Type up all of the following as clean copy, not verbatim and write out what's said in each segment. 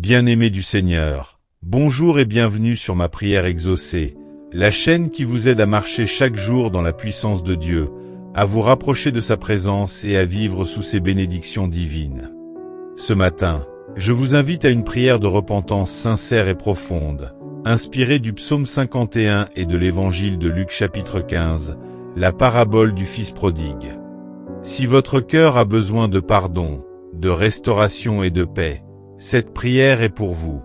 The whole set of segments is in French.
Bien-aimés du Seigneur, bonjour et bienvenue sur ma prière exaucée, la chaîne qui vous aide à marcher chaque jour dans la puissance de Dieu, à vous rapprocher de sa présence et à vivre sous ses bénédictions divines. Ce matin, je vous invite à une prière de repentance sincère et profonde, inspirée du psaume 51 et de l'évangile de Luc chapitre 15, la parabole du Fils prodigue. Si votre cœur a besoin de pardon, de restauration et de paix, cette prière est pour vous.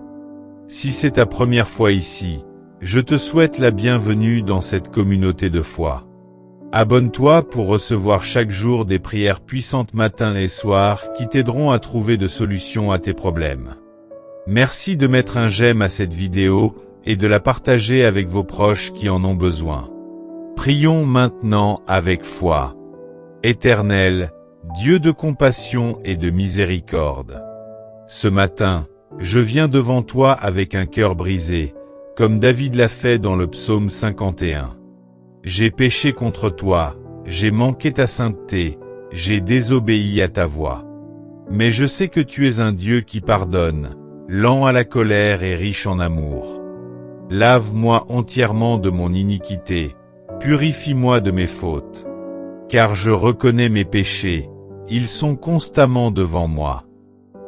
Si c'est ta première fois ici, je te souhaite la bienvenue dans cette communauté de foi. Abonne-toi pour recevoir chaque jour des prières puissantes matin et soir qui t'aideront à trouver de solutions à tes problèmes. Merci de mettre un j'aime à cette vidéo et de la partager avec vos proches qui en ont besoin. Prions maintenant avec foi. Éternel, Dieu de compassion et de miséricorde. Ce matin, je viens devant toi avec un cœur brisé, comme David l'a fait dans le psaume 51. J'ai péché contre toi, j'ai manqué ta sainteté, j'ai désobéi à ta voix. Mais je sais que tu es un Dieu qui pardonne, lent à la colère et riche en amour. Lave-moi entièrement de mon iniquité, purifie-moi de mes fautes. Car je reconnais mes péchés, ils sont constamment devant moi.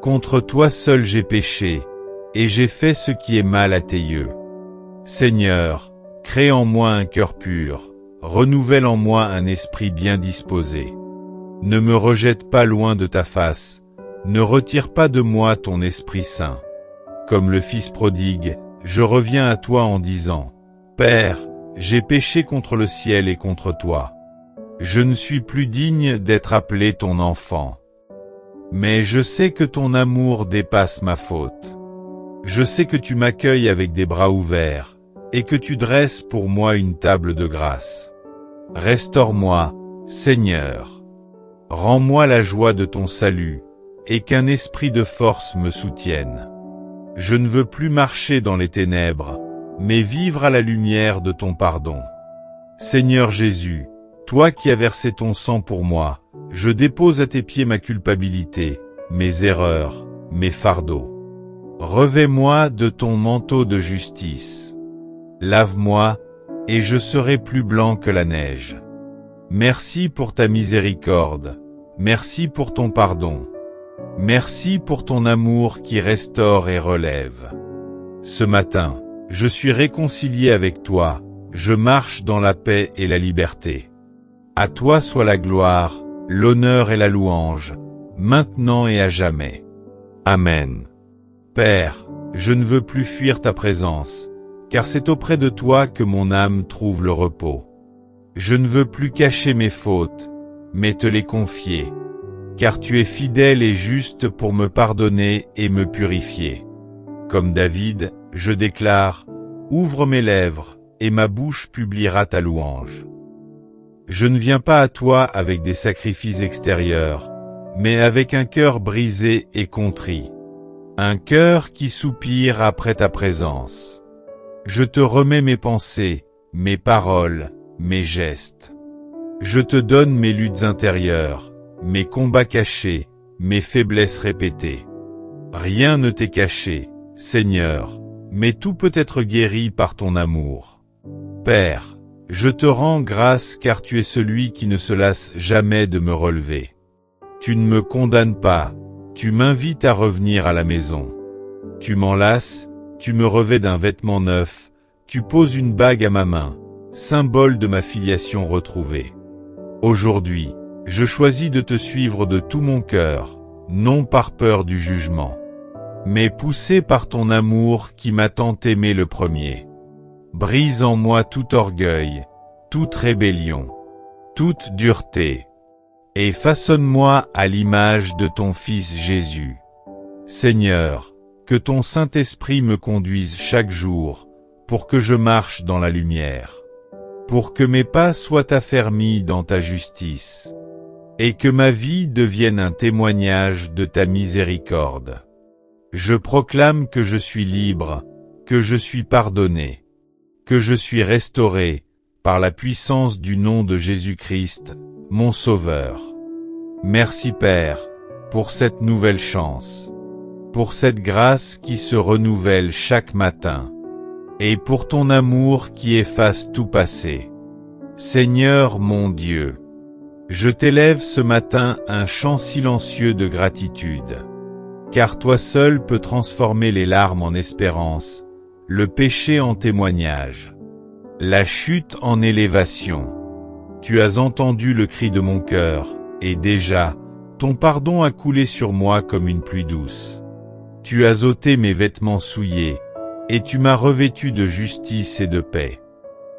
Contre toi seul j'ai péché, et j'ai fait ce qui est mal à tes yeux. Seigneur, crée en moi un cœur pur, renouvelle en moi un esprit bien disposé. Ne me rejette pas loin de ta face, ne retire pas de moi ton Esprit Saint. Comme le Fils prodigue, je reviens à toi en disant, Père, j'ai péché contre le ciel et contre toi. Je ne suis plus digne d'être appelé ton enfant. Mais je sais que ton amour dépasse ma faute. Je sais que tu m'accueilles avec des bras ouverts, et que tu dresses pour moi une table de grâce. Restaure-moi, Seigneur. Rends-moi la joie de ton salut, et qu'un esprit de force me soutienne. Je ne veux plus marcher dans les ténèbres, mais vivre à la lumière de ton pardon. Seigneur Jésus, toi qui as versé ton sang pour moi, je dépose à tes pieds ma culpabilité, mes erreurs, mes fardeaux. Revêt-moi de ton manteau de justice. Lave-moi, et je serai plus blanc que la neige. Merci pour ta miséricorde, merci pour ton pardon. Merci pour ton amour qui restaure et relève. Ce matin, je suis réconcilié avec toi, je marche dans la paix et la liberté. À toi soit la gloire, l'honneur et la louange, maintenant et à jamais. Amen. Père, je ne veux plus fuir ta présence, car c'est auprès de toi que mon âme trouve le repos. Je ne veux plus cacher mes fautes, mais te les confier, car tu es fidèle et juste pour me pardonner et me purifier. Comme David, je déclare, ouvre mes lèvres, et ma bouche publiera ta louange. Je ne viens pas à toi avec des sacrifices extérieurs, mais avec un cœur brisé et contrit. Un cœur qui soupire après ta présence. Je te remets mes pensées, mes paroles, mes gestes. Je te donne mes luttes intérieures, mes combats cachés, mes faiblesses répétées. Rien ne t'est caché, Seigneur, mais tout peut être guéri par ton amour. Père, je te rends grâce car tu es celui qui ne se lasse jamais de me relever. Tu ne me condamnes pas, tu m'invites à revenir à la maison. Tu m'enlaces, tu me revêts d'un vêtement neuf, tu poses une bague à ma main, symbole de ma filiation retrouvée. Aujourd'hui, je choisis de te suivre de tout mon cœur, non par peur du jugement, mais poussé par ton amour qui m'a tant aimé le premier. Brise en moi tout orgueil, toute rébellion, toute dureté, et façonne-moi à l'image de ton Fils Jésus. Seigneur, que ton Saint-Esprit me conduise chaque jour, pour que je marche dans la lumière, pour que mes pas soient affermis dans ta justice, et que ma vie devienne un témoignage de ta miséricorde. Je proclame que je suis libre, que je suis pardonné, que je suis restauré, par la puissance du nom de Jésus-Christ, mon Sauveur. Merci Père, pour cette nouvelle chance. pour cette grâce qui se renouvelle chaque matin, et pour ton amour qui efface tout passé. Seigneur mon Dieu, je t'élève ce matin un chant silencieux de gratitude, car toi seul peux transformer les larmes en espérance, le péché en témoignage, la chute en élévation. Tu as entendu le cri de mon cœur, et déjà, ton pardon a coulé sur moi comme une pluie douce. Tu as ôté mes vêtements souillés, et tu m'as revêtu de justice et de paix.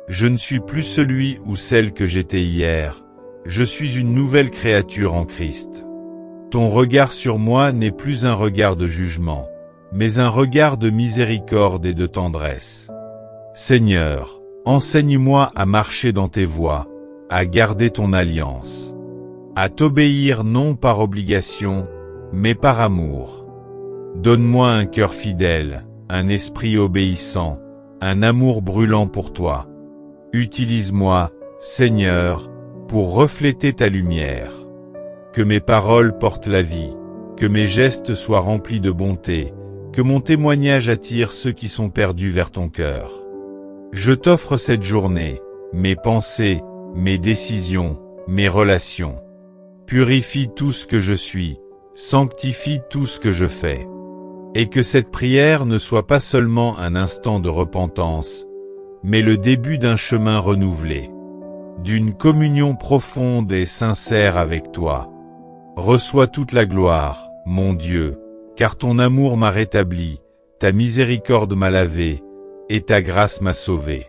Je ne suis plus celui ou celle que j'étais hier, je suis une nouvelle créature en Christ. Ton regard sur moi n'est plus un regard de jugement, mais un regard de miséricorde et de tendresse. Seigneur, enseigne-moi à marcher dans tes voies, à garder ton alliance, à t'obéir non par obligation, mais par amour. Donne-moi un cœur fidèle, un esprit obéissant, un amour brûlant pour toi. Utilise-moi, Seigneur, pour refléter ta lumière. Que mes paroles portent la vie, que mes gestes soient remplis de bonté, que mon témoignage attire ceux qui sont perdus vers ton cœur. Je t'offre cette journée, mes pensées, mes décisions, mes relations. Purifie tout ce que je suis, sanctifie tout ce que je fais. Et que cette prière ne soit pas seulement un instant de repentance, mais le début d'un chemin renouvelé, d'une communion profonde et sincère avec toi. Reçois toute la gloire, mon Dieu, car ton amour m'a rétabli, ta miséricorde m'a lavé, et ta grâce m'a sauvé.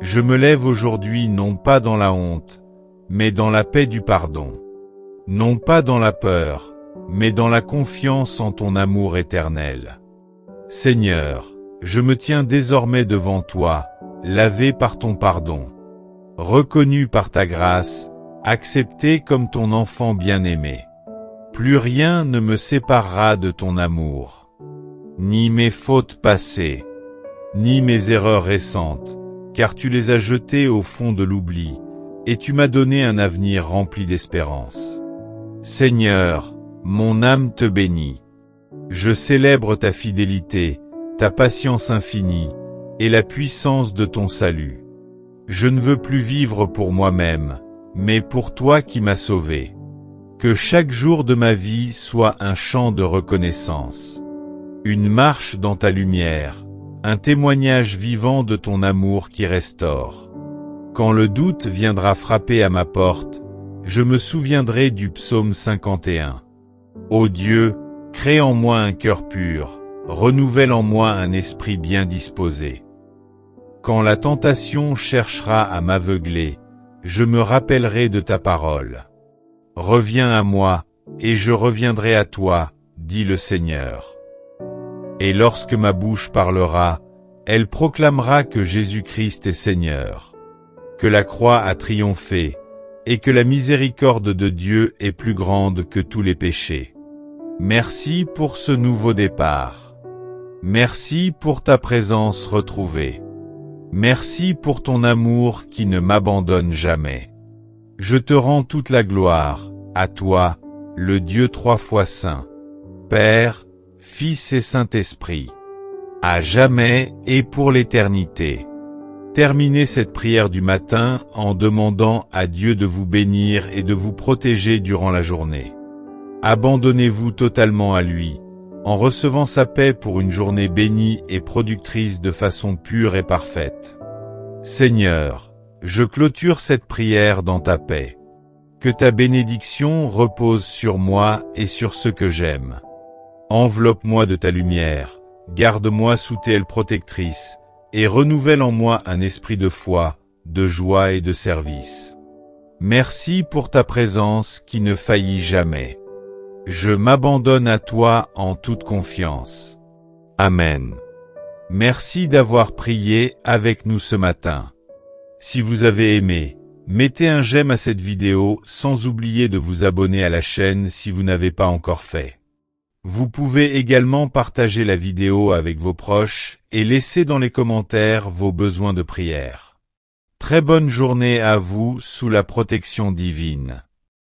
Je me lève aujourd'hui non pas dans la honte, mais dans la paix du pardon. Non pas dans la peur, mais dans la confiance en ton amour éternel. Seigneur, je me tiens désormais devant toi, lavé par ton pardon, reconnu par ta grâce, accepté comme ton enfant bien-aimé. Plus rien ne me séparera de ton amour, ni mes fautes passées, ni mes erreurs récentes, car tu les as jetées au fond de l'oubli, et tu m'as donné un avenir rempli d'espérance. Seigneur, mon âme te bénit. Je célèbre ta fidélité, ta patience infinie, et la puissance de ton salut. Je ne veux plus vivre pour moi-même, mais pour toi qui m'as sauvé. Que chaque jour de ma vie soit un chant de reconnaissance, une marche dans ta lumière, un témoignage vivant de ton amour qui restaure. Quand le doute viendra frapper à ma porte, je me souviendrai du psaume 51. Ô Dieu, crée en moi un cœur pur, renouvelle en moi un esprit bien disposé. Quand la tentation cherchera à m'aveugler, je me rappellerai de ta parole. Reviens à moi, et je reviendrai à toi, dit le Seigneur. Et lorsque ma bouche parlera, elle proclamera que Jésus-Christ est Seigneur, que la croix a triomphé, et que la miséricorde de Dieu est plus grande que tous les péchés. Merci pour ce nouveau départ. Merci pour ta présence retrouvée. Merci pour ton amour qui ne m'abandonne jamais. Je te rends toute la gloire, à toi, le Dieu 3 fois saint, Père, Fils et Saint-Esprit, à jamais et pour l'éternité. Terminez cette prière du matin en demandant à Dieu de vous bénir et de vous protéger durant la journée. Abandonnez-vous totalement à lui, en recevant sa paix pour une journée bénie et productrice de façon pure et parfaite. Seigneur, je clôture cette prière dans ta paix. Que ta bénédiction repose sur moi et sur ceux que j'aime. Enveloppe-moi de ta lumière, garde-moi sous tes ailes protectrices, et renouvelle en moi un esprit de foi, de joie et de service. Merci pour ta présence qui ne faillit jamais. Je m'abandonne à toi en toute confiance. Amen. Merci d'avoir prié avec nous ce matin. Si vous avez aimé, mettez un j'aime à cette vidéo sans oublier de vous abonner à la chaîne si vous n'avez pas encore fait. Vous pouvez également partager la vidéo avec vos proches et laisser dans les commentaires vos besoins de prière. Très bonne journée à vous sous la protection divine.